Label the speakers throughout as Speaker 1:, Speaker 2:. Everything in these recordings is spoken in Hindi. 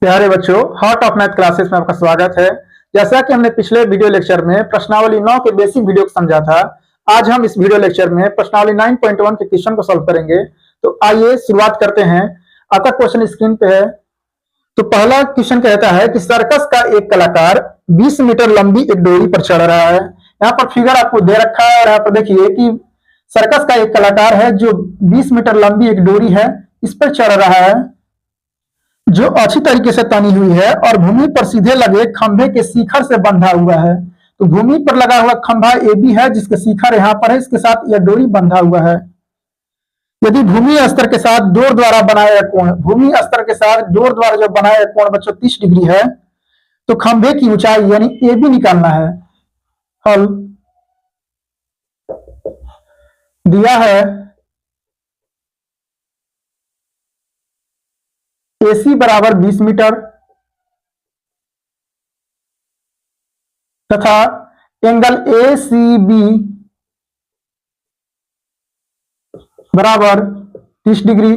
Speaker 1: प्यारे बच्चों, हार्ट ऑफ मैथ क्लासेस में आपका स्वागत है। जैसा कि हमने पिछले वीडियो लेक्चर में प्रश्नावली 9 के बेसिक वीडियो को समझा था, आज हम इस वीडियो लेक्चर में प्रश्नावली 9.1 के क्वेश्चन को सॉल्व करेंगे। तो आइए शुरुआत करते हैं। आपका क्वेश्चन स्क्रीन पे है। तो पहला क्वेश्चन कहता है कि सर्कस का एक कलाकार 20 मीटर लंबी एक डोरी पर चढ़ रहा है। यहाँ पर फिगर आपको दे रखा है और यहाँ पर देखिए कि सर्कस का एक कलाकार है जो 20 मीटर लंबी एक डोरी है, इस पर चढ़ रहा है जो अच्छी तरीके से तनी हुई है और भूमि पर सीधे लगे खंभे के शिखर से बंधा हुआ है। तो भूमि पर लगा हुआ खंभा ए बी है जिसके शिखर यहाँ पर है, इसके साथ यह डोरी बंधा हुआ है। यदि भूमि स्तर के साथ डोर द्वारा बनाया कोण, भूमि स्तर के साथ डोर द्वारा जो बनाया कोण बच्चों 30 डिग्री है, तो खंभे की ऊंचाई यानी ए बी निकालना है। हल दिया है AC बराबर 20 मीटर तथा एंगल ACB बराबर 30 डिग्री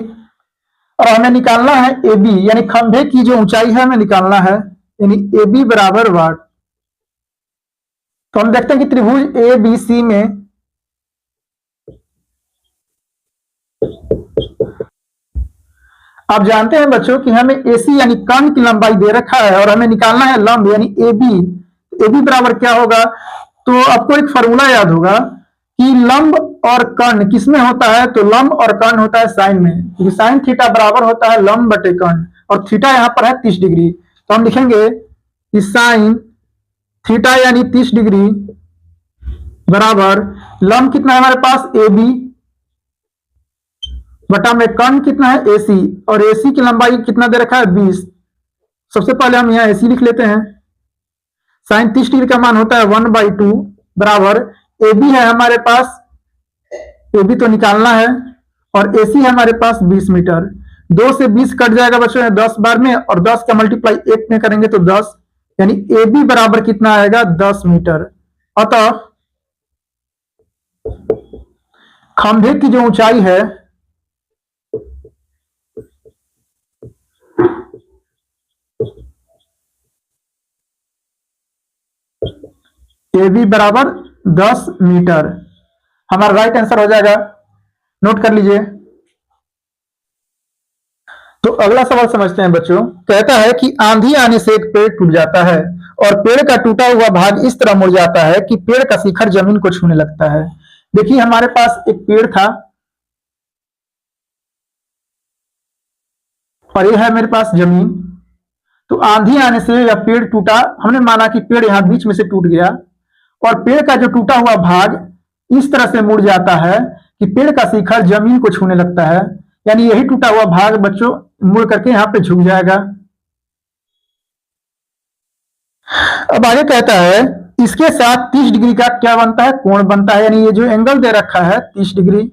Speaker 1: और हमें निकालना है AB यानी खंभे की जो ऊंचाई है हमें निकालना है, यानी AB बराबर वाट। तो हम देखते हैं कि त्रिभुज ABC में आप जानते हैं बच्चों कि हमें AC यानी कर्ण की लंबाई दे रखा है और हमें निकालना है लंब यानी AB। AB बराबर क्या होगा? तो आपको एक फॉर्मूला याद होगा कि लंब और कर्ण किसमें होता है? तो लंब और कर्ण होता है साइन में, क्योंकि साइन थीटा बराबर होता है लंब बटे कर्ण और थीटा यहाँ पर है 30 डिग्री। तो हम लिखेंगे कि साइन थीटा यानी 30 डिग्री बराबर लंब कितना है हमारे पास AB बटा में कर्ण कितना है AC और AC की लंबाई कितना दे रखा है 20। सबसे पहले हम यहाँ AC लिख लेते हैं। साइन 30 डिग्री का मान होता है 1/2 बराबर AB है हमारे पास, AB तो निकालना है और AC है हमारे पास 20 मीटर। 2 से 20 कट जाएगा बच्चों 10 बार में और 10 का मल्टीप्लाई 1 में करेंगे तो 10, यानी AB बराबर कितना आएगा 10 मीटर। अतः खंभे की जो ऊंचाई है AB बराबर 10 मीटर हमारा राइट आंसर हो जाएगा। नोट कर लीजिए। तो अगला सवाल समझते हैं बच्चों। कहता है कि आंधी आने से एक पेड़ टूट जाता है और पेड़ का टूटा हुआ भाग इस तरह मुड़ जाता है कि पेड़ का शिखर जमीन को छूने लगता है। देखिए हमारे पास एक पेड़ था और ये है मेरे पास जमीन। तो आंधी आने से यह पेड़ टूटा, हमने माना कि पेड़ यहां बीच में से टूट गया और पेड़ का जो टूटा हुआ भाग इस तरह से मुड़ जाता है कि पेड़ का शिखर जमीन को छूने लगता है, यानी यही टूटा हुआ भाग बच्चों मुड़ करके यहां पे झुक जाएगा। अब आगे कहता है इसके साथ 30 डिग्री का क्या बनता है? कोण बनता है, यानी ये जो एंगल दे रखा है 30 डिग्री।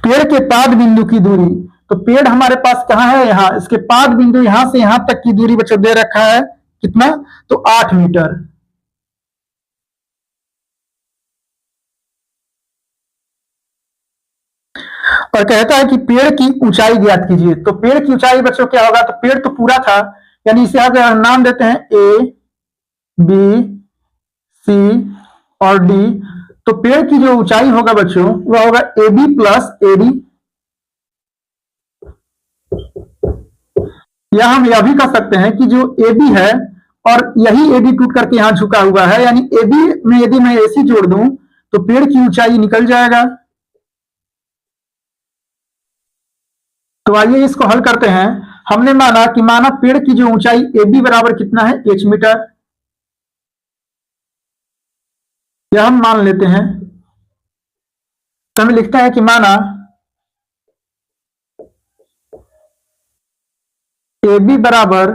Speaker 1: पेड़ के पाद बिंदु की दूरी, तो पेड़ हमारे पास कहां है? यहां। इसके पाद बिंदु यहां से यहां तक की दूरी बच्चों दे रखा है कितना? तो 8 मीटर। और कहता है कि पेड़ की ऊंचाई ज्ञात कीजिए। तो पेड़ की ऊंचाई बच्चों क्या होगा? तो पेड़ तो पूरा था, यानी इसे अगर नाम देते हैं A B C और D, तो पेड़ की जो ऊंचाई होगा बच्चों वह होगा AB प्लस AD। या हम यह भी कह सकते हैं कि जो AB है और यही AD टूट करके यहां झुका हुआ है, यानी AB में यदि मैं AC जोड़ दूं तो पेड़ की ऊंचाई निकल जाएगा। तो आइए इसको हल करते हैं। हमने माना कि पेड़ की जो ऊंचाई AB बराबर कितना है? H metre. यह हम मान लेते हैं। तो हमें लिखते हैं कि माना AB बराबर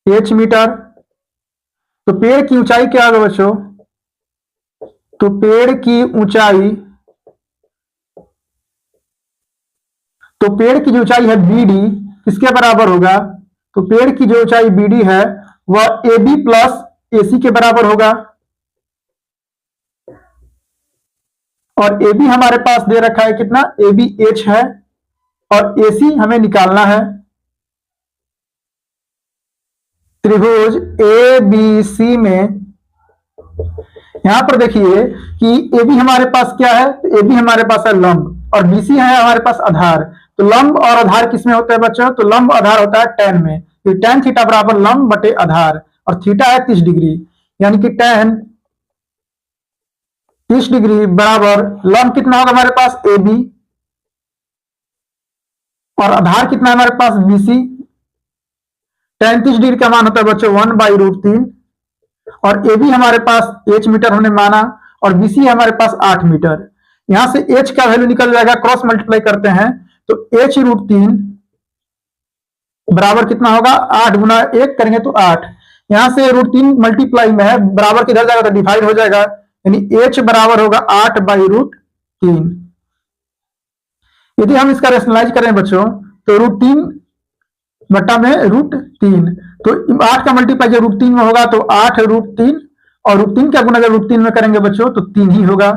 Speaker 1: H मीटर। तो पेड़ की ऊंचाई क्या होगा बच्चों? तो पेड़ की ऊंचाई, तो पेड़ की जो ऊंचाई है BD किसके बराबर होगा? तो पेड़ की जो ऊंचाई BD है वह AB प्लस AC के बराबर होगा और AB हमारे पास दे रखा है कितना? AB H है। और AC हमें निकालना है। त्रिभुज ABC में यहां पर देखिए कि AB हमारे पास क्या है, तो AB हमारे पास है लंब और BC है हमारे पास आधार। तो लंब और आधार किसमें होता है बच्चों, तो लंब आधार होता है tan में। तो tan थीटा बराबर लंब बटे आधार और थीटा है 30 डिग्री, यानी कि tan 30 डिग्री बराबर लंब कितना होगा हमारे पास AB और आधार कितना है हमारे पास BC। tan 30 डिग्री का मान होता है बच्चों 1/√3 और AB हमारे पास h मीटर हमने माना और BC हमारे पास 8 मीटर। यहां से h का वैल्यू निकल जाएगा, क्रॉस मल्टीप्लाई करते हैं तो h√3 बराबर कितना होगा 8 गुना 1 करेंगे तो 8। यहां से √3 मल्टीप्लाई में है, बराबर किधर जाएगा तो डिवाइड हो जाएगा, यानी h बराबर होगा 8/√3। यदि हम इसका रेशनलाइज करें बच्चों तो √3 बटा में √3, तो 8 का मल्टीप्लाई जब √3 में होगा तो 8√3 और √3 का गुना जब √3 में करेंगे बच्चों तो 3 ही होगा।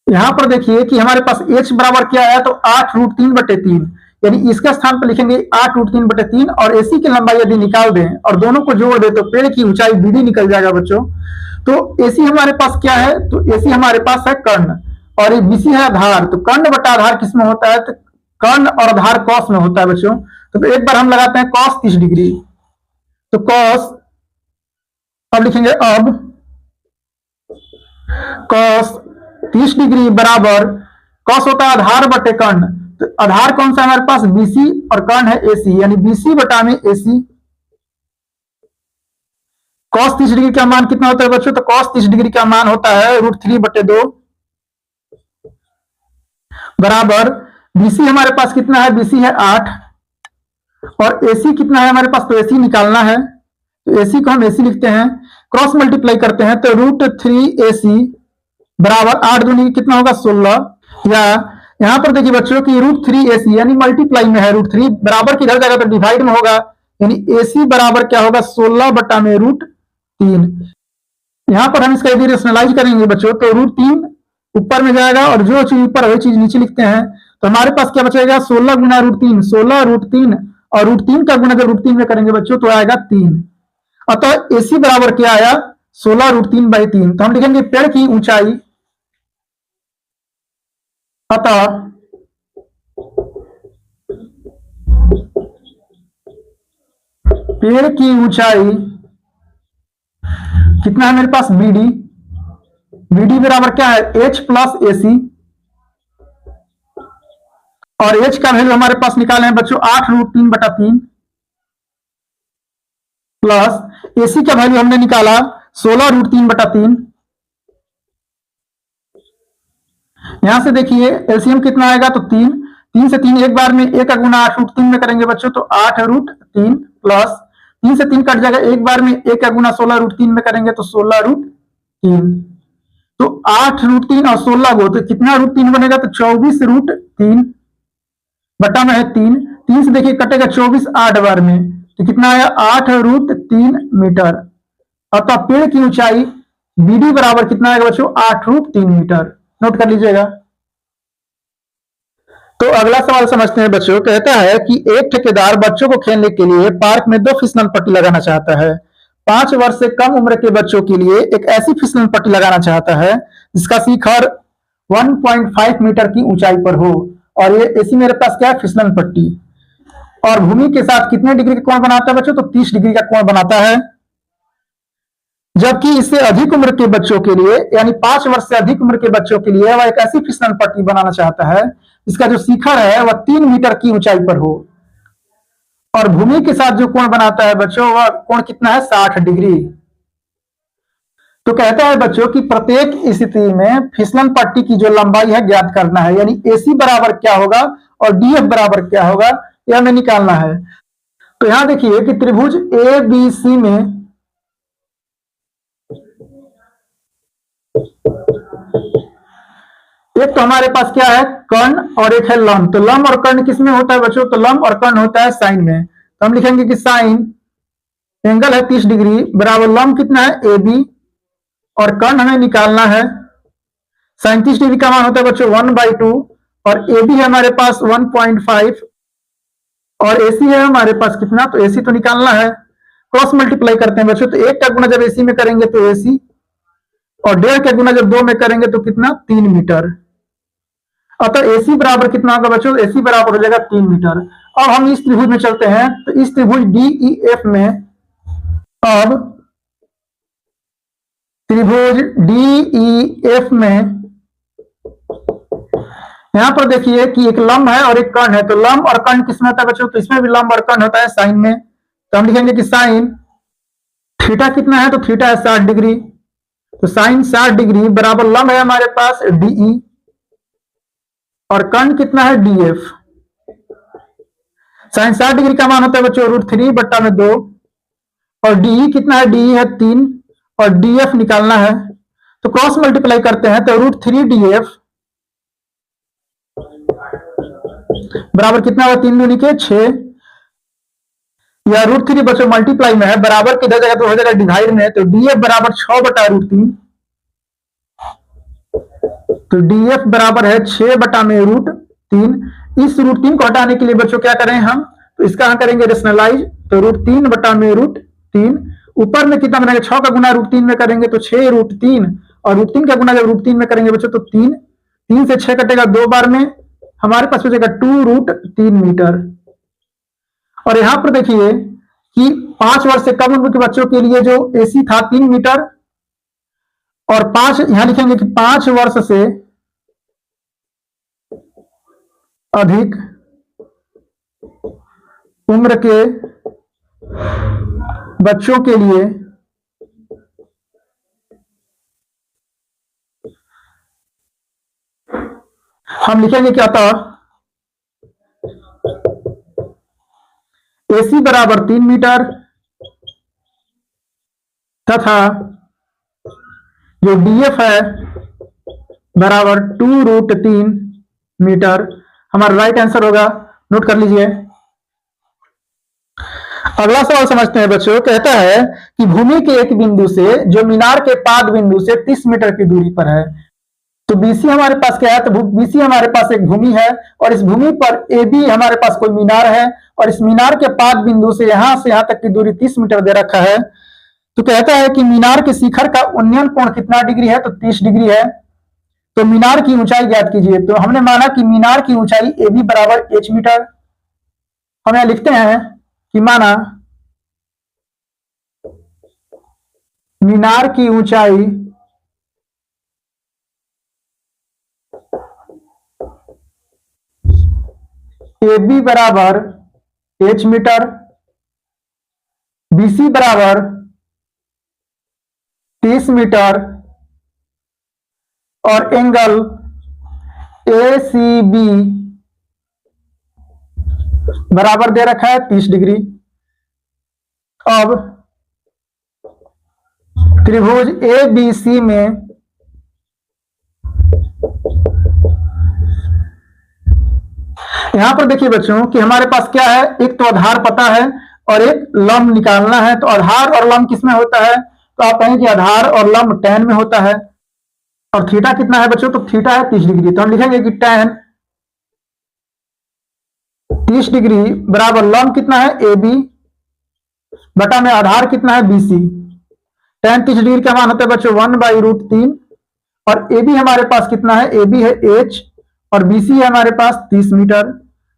Speaker 1: यहां पर देखिए कि हमारे पास h बराबर क्या है, तो 8√3/3, यानी इसका स्थान पर लिखेंगे 8√3/3 और AC की लंबाई यदि निकाल दें और दोनों को जोड़ दें तो पेड़ की ऊंचाई BD निकल जाएगा बच्चों। तो AC हमारे पास क्या है, तो AC हमारे पास है कर्ण और ये BC है आधार। तो कर्ण बटा आधार किसमें होता है, तो कर्ण और आधार कॉस में होता है बच्चों। तो एक बार हम लगाते हैं cos 30 डिग्री, तो cos अब लिखेंगे अब cos 30 डिग्री बराबर cos होता है आधार बटे कर्ण। तो आधार कौन सा है हमारे पास BC और कर्ण है AC, यानी BC बटा में AC। cos 30 डिग्री का मान कितना होता है बच्चों, तो cos 30 डिग्री का मान होता है √3/2 बराबर BC हमारे पास कितना है, BC है 8 और AC कितना है हमारे पास, तो AC निकालना है। तो AC को हम AC लिखते हैं, क्रॉस मल्टीप्लाई करते हैं तो √3AC बराबर 8 दूनी कितना होगा 16, या यहां पर देखिए बच्चों कि √3AC यानी मल्टीप्लाई में है, √3 बराबर किधर जाएगा तो डिवाइड में होगा, यानी AC बराबर क्या होगा 16 बटा में √3। यहां पर हम इसका यदि रेशनलाइज करेंगे बच्चों तो √3 ऊपर में जाएगा और जो चीज ऊपर वही चीज नीचे लिखते हैं। तो हमारे पास क्या बचेगा 16 गुना √3, 16√3 और √3 का गुना जब √3 में करेंगे बच्चों तो आएगा 3। अतः AC बराबर क्या आया 16√3/3। तो हम लिखेंगे पेड़ की ऊंचाई, अतः पेड़ की ऊंचाई कितना है मेरे पास BD बराबर क्या है H प्लस AC और H का वैल्यू हमारे पास निकाले हैं बच्चों 8√3/3 प्लस AC का वैल्यू हमने निकाला 16√3/3। यहां से देखिए एलसीएम कितना आएगा, तो 3 से 3 एक बार में 1 का गुना 8√3 में करेंगे बच्चों तो 8√3 प्लस 3 से 3 कट जाएगा, एक बार में 1 का गुना 16√3 में करेंगे तो 16√3। तो 8√3 और 16 को तो कितना √3 बनेगा, तो 24√3 बटा में है 3 से देखिए कटेगा 24 8 बार में तो कितना आया 8√3 मीटर। अतः पेड़ की ऊंचाई BD बराबर कितना आएगा बच्चों 8√3 मीटर। नोट कर लीजिएगा। तो अगला सवाल समझते हैं बच्चों। कहता है कि एक ठेकेदार बच्चों को खेलने के लिए पार्क में 2 फिसलन पट्टी लगाना चाहता है। 5 वर्ष से कम उम्र के बच्चों के लिए एक ऐसी फिसलन पट्टी लगाना चाहता है जिसका शिखर 1.5 मीटर की ऊंचाई पर हो और ये ऐसी मेरे पास क्या है फिसलन पट्टी, और भूमि के साथ कितने डिग्री का कोण बनाता है बच्चों, तो 30 डिग्री का कोण बनाता है। जबकि इससे अधिक उम्र के बच्चों के लिए यानी 5 वर्ष से अधिक उम्र के बच्चों के लिए वह एक ऐसी फिसलन पट्टी बनाना चाहता है इसका जो शिखर है वह 3 मीटर की ऊंचाई पर हो और भूमि के साथ जो कोण बनाता है बच्चों वह कोण कितना है 60 डिग्री। तो कहता है बच्चों कि प्रत्येक स्थिति में फिसलन पट्टी की जो लंबाई है ज्ञात करना है, यानी AC बराबर क्या होगा और DF बराबर क्या होगा यह हमें निकालना है। तो यहां देखिए कि त्रिभुज ABC में एक तो हमारे पास क्या है कर्ण और एक है लंब। तो लंब और कर्ण किसमें होता है बच्चों, तो लंब और कर्ण होता है साइन में। तो हम लिखेंगे कि साइन एंगल है 30 डिग्री बराबर लंब कितना है AB और कर्ण हमें निकालना है। साइन 30 डिग्री का मान होता है बच्चों 1/2 और ए बी है हमारे पास 1.5 और ए सी है हमारे पास कितना, तो ए सी तो निकालना है, क्रॉस मल्टीप्लाई करते हैं बच्चों। तो 1 का गुना जब ए सी में करेंगे तो ए सी, और 1.5 का गुना जब 2 में करेंगे तो कितना, 3 मीटर। अतः ए सी बराबर कितना होगा बच्चों, ए सी बराबर हो जाएगा 3 मीटर। अब हम इस त्रिभुज में चलते हैं, तो इस त्रिभुज डी ई एफ में, अब त्रिभुज डी ई एफ में यहां पर देखिए कि एक लंब है और एक कर्ण है। तो लंब और कर्ण किसमें होता है बच्चों, तो इसमें भी लंब और कर्ण होता है साइन में। तो हम लिखेंगे कि साइन थीटा कितना है, तो थीटा है 60 डिग्री। तो साइन 60 डिग्री बराबर लंब है हमारे पास डीई और कर्ण कितना है डीएफ। साइन 60 डिग्री का मान होता है बच्चों √3/2 और डीई कितना है, डीई है 3 और डीएफ निकालना है। तो क्रॉस मल्टीप्लाई करते हैं, तो √3 बराबर कितना होगा, 3 दूनी के 6, या √3 बच्चों मल्टीप्लाई में है, बराबर किधर जाएगा तो हो जाएगा डिवाइड में। तो डीएफ बराबर 6/√3, तो डीएफ बराबर है 6/√3। इस √3 को हटाने के लिए बच्चों क्या करें हम, तो इसका हम करेंगे रेशनलाइज। तो √3/√3 ऊपर में कितना बनेगा, 6 का गुना √3 में करेंगे तो 6√3 और √3 का गुना जब √3 में करेंगे बच्चों तो 3, 3 से 6 कटेगा 2 बार में, हमारे पास बचेगा 2√3 मीटर। और यहां पर देखिए कि 5 वर्ष से कम उम्र के बच्चों के लिए जो एसी था 3 मीटर, और 5 यहां लिखेंगे कि 5 वर्ष से अधिक उम्र के बच्चों के लिए हम लिखेंगे क्या था, एसी बराबर 3 मीटर तथा जो डीएफ है बराबर 2√3 मीटर। हमारा राइट आंसर होगा, नोट कर लीजिए। अगला सवाल समझते हैं बच्चों। कहता है कि भूमि के एक बिंदु से जो मीनार के पाद बिंदु से 30 मीटर की दूरी पर है। तो बीसी हमारे पास क्या है, तो बीसी हमारे पास एक भूमि है और इस भूमि पर ए बी हमारे पास कोई मीनार है और इस मीनार के पाद बिंदु से यहां तक की दूरी 30 मीटर दे रखा है। तो कहता है कि मीनार के शिखर का उन्नयन कोण कितना डिग्री है, तो 30 डिग्री है। तो मीनार की ऊंचाई ज्ञात कीजिए। तो हमने माना कि मीनार की ऊंचाई ए बी बराबर h मीटर। हम यहां लिखते हैं कि माना मीनार की ऊंचाई ए बी बराबर h मीटर, बीसी बराबर 30 मीटर और एंगल ए सी बी बराबर दे रखा है 30 डिग्री। अब त्रिभुज ए बी सी में यहां पर देखिए बच्चों कि हमारे पास क्या है, एक तो आधार पता है और एक लंब निकालना है। तो आधार और लंब किसमें होता है, तो आप कहें कि आधार और लंब tan में होता है। और थीटा कितना है बच्चों, तो थीटा है 30 डिग्री। तो हम लिखेंगे कि tan 30 डिग्री बराबर लंब कितना है ए बी बटा में आधार कितना है बी सी। tan 30 डिग्री का मान होता है बच्चों 1/√3 और ए बी हमारे पास कितना है, ए बी है h और बी सी है हमारे पास 30 मीटर।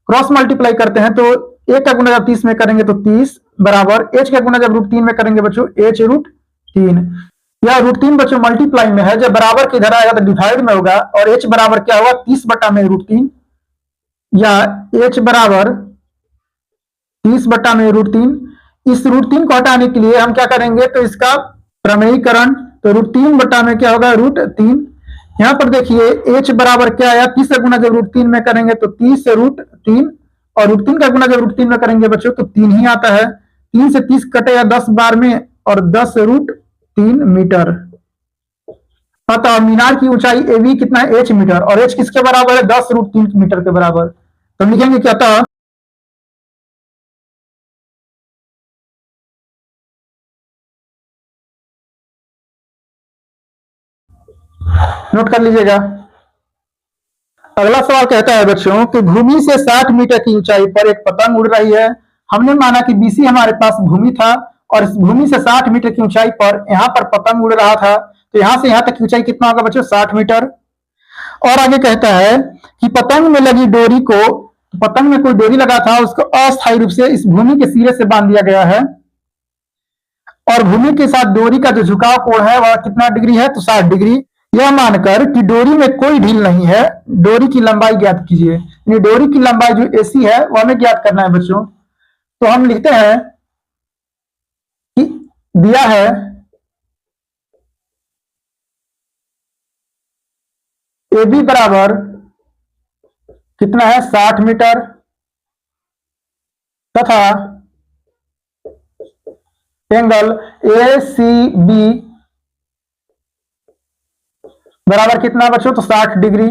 Speaker 1: क्रॉस मल्टीप्लाई करते हैं तो 1 का गुना जब 30 में करेंगे तो 30 बराबर h का गुना जब √3 में करेंगे बच्चों h√3। यह √3 बच्चों मल्टीप्लाई में है, जब बराबर किधर आएगा तो डिवाइड में होगा और h बराबर क्या होगा 30 बटा में √3 या h बराबर 30 बटा में √3। इस √3 को हटाने के लिए हम क्या करेंगे, तो इसका प्रमेयीकरण। तो √3 बटा में क्या होगा √3। यहां पर देखिए h बराबर क्या आया, 30 का गुना जब √3 में करेंगे तो 30 से √3 और √3 का गुना जब √3 में करेंगे बच्चों तो 3 ही आता है। 3 से 30 कटेगा 10 बार में और 10√3 मीटर। अतः मीनार की ऊंचाई ए बी कितना है h मीटर और h किसके बराबर है 10√3 मीटर के बराबर। तो लिखेंगे क्या था, नोट कर लीजिएगा। अगला सवाल कहता है बच्चों कि भूमि से 60 मीटर की ऊंचाई पर एक पतंग उड़ रही है। हमने माना कि बीसी हमारे पास भूमि था और इस भूमि से 60 मीटर की ऊंचाई पर यहाँ पर पतंग उड़ रहा था। तो यहाँ से यहाँ तक की ऊंचाई कितना होगा बच्चों? 60 मीटर। और आगे कहता है कि पतंग में लगी डोरी को, पतंग में कोई डोरी लगा था, उसको अस्थायी रूप से इस भूमि के सिरे से बांध दिया गया है और भूमि के साथ डोरी का जो झुकाव कोण है वह कितना डिग्री है? तो 60 डिग्री। यह मानकर कि डोरी में कोई ढील नहीं है, डोरी की लंबाई ज्ञात कीजिए। यानी डोरी की लंबाई जो एसी है वह हमें ज्ञात करना है बच्चों। तो हम लिखते हैं कि दिया है ए बी बराबर कितना है? 60 मीटर तथा एंगल ए सी बी बराबर कितना बच्चों? तो 60 डिग्री।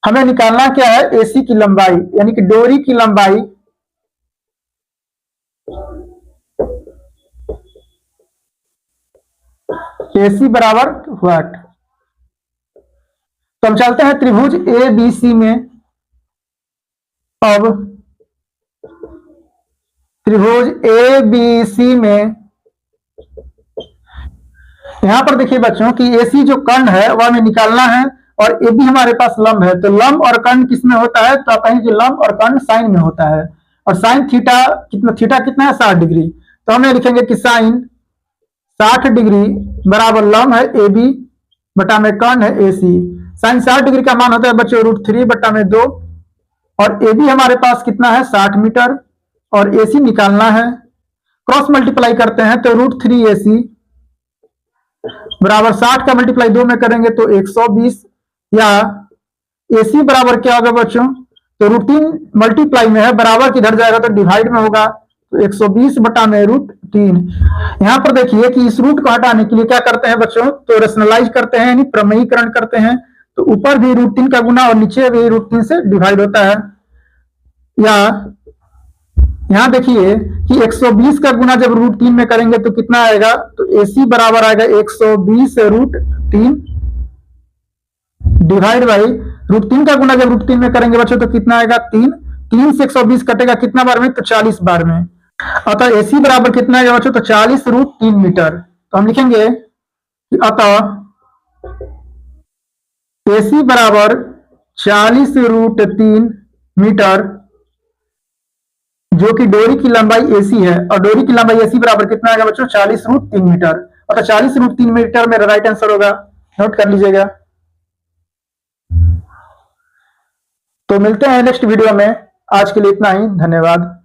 Speaker 1: हमें निकालना क्या है? एसी की लंबाई, यानी कि डोरी की लंबाई एसी बराबर व्हाट? तो हम चलते हैं त्रिभुज ए बी सी में। अब त्रिभुज ए बी सी में यहां पर देखिए बच्चों कि एसी जो कर्ण है वह हमें निकालना है और ए बी हमारे पास लंब है। तो लंब और कर्ण किस में होता है? तो आप कहेंगे लंब और कर्ण साइन में होता है और साइन थीटा कितना है? 60 डिग्री। तो हम लिखेंगे कि साइन 60 डिग्री बराबर लंब है ए बी बटा में कर्ण है ए सी। साइन 60 डिग्री का मान होता है बच्चों √3 बटा में 2 और ए बी हमारे पास कितना है? 60 मीटर और ए सी निकालना है। क्रॉस मल्टीप्लाई करते हैं तो √3 ए सी बराबर 60 का मल्टीप्लाई 2 में करेंगे तो 120 या AC बराबर क्या होगा बच्चों? तो √3 मल्टीप्लाई में है, बराबर किधर जाएगा? तो डिवाइड में होगा। तो 120 बटा में √3। यहां पर देखिए कि इस रूट को हटाने के लिए क्या करते हैं बच्चों? तो रेशनलाइज करते हैं, यानी प्रमेयीकरण करते हैं। तो ऊपर भी √3 का गुना और नीचे भी √3 से डिवाइड होता है। या यहां देखिए कि 120 का गुना जब √3 में करेंगे तो कितना आएगा? तो AC बराबर आएगा 120 √3 डिवाइड बाई √3 का गुना जब √3 में करेंगे बच्चों तो कितना आएगा? 3 से 120 कटेगा कितना बार में? तो 40 बार में। अतः AC बराबर कितना आएगा बच्चों? तो 40 √3 मीटर। तो हम लिखेंगे कि अतः AC बराबर 40 √3 मीटर, जो कि डोरी की लंबाई एसी है और डोरी की लंबाई एसी बराबर कितना आएगा बच्चों? 40 √3 मीटर। और 40 √3 मीटर मेरा राइट आंसर होगा, नोट कर लीजिएगा। तो मिलते हैं नेक्स्ट वीडियो में, आज के लिए इतना ही, धन्यवाद।